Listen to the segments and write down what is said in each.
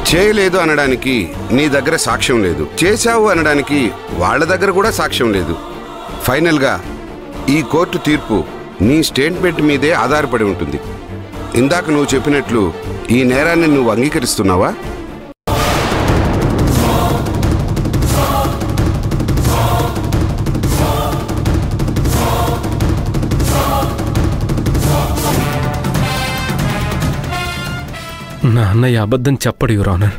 చేయలేదు అనడానికి నీ దగ్గర సాక్ష్యం లేదు, చేశావు అనడానికి వాళ్ళ దగ్గర కూడా సాక్ష్యం లేదు. ఫైనల్గా ఈ కోర్టు తీర్పు నీ స్టేట్మెంట్ మీదే ఆధారపడి ఉంటుంది. ఇందాక నువ్వు చెప్పినట్లు ఈ నేరాన్ని నువ్వు అంగీకరిస్తున్నావా? నా అన్నయ్య అబద్ధం చెప్పడు యువర్ ఆనర్.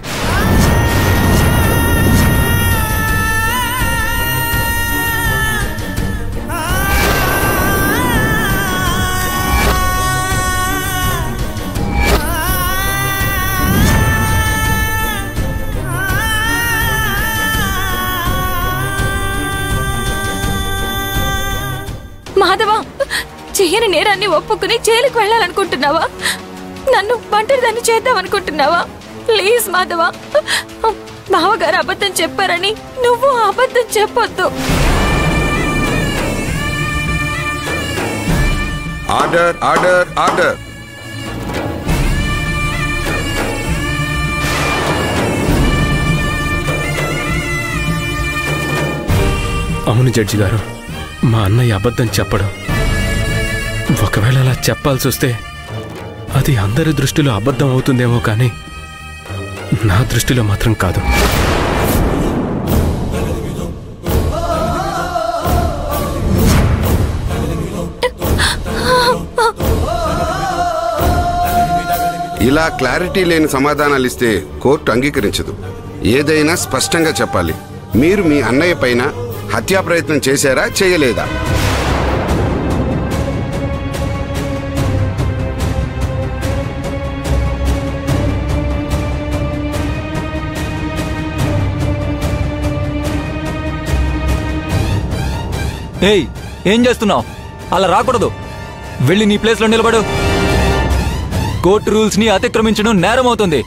మాధవ, చెయ్యని నేరాన్ని ఒప్పుకుని జైలుకు వెళ్ళాలనుకుంటున్నావా? నన్ను బంటరిదాన్ని చేద్దామనుకుంటున్నావా? ప్లీజ్ మాధవ, బావగారు అబద్ధం చెప్పారని నువ్వు అబద్ధం చెప్పొద్దు. Order, order, order. అవును జడ్జి గారు, మా అన్నయ్య అబద్ధం చెప్పడు. ఒకవేళ అలా చెప్పాల్సి వస్తే అది అందరి దృష్టిలో అబద్ధం అవుతుందేమో, కానీ నా దృష్టిలో మాత్రం కాదు. ఇలా క్లారిటీ లేని సమాధానాలు ఇస్తే కోర్టు అంగీకరించదు. ఏదైనా స్పష్టంగా చెప్పాలి. మీరు మీ అన్నయ్య పైన హత్యా ప్రయత్నం చేశారా, చేయలేదా? ఏయ్, ఏం చేస్తున్నావు? అలా రాకూడదు. వెళ్ళి నీ ప్లేస్లో నిలబడు. కోర్టు రూల్స్ ని అతిక్రమించడం నేరం అవుతుంది.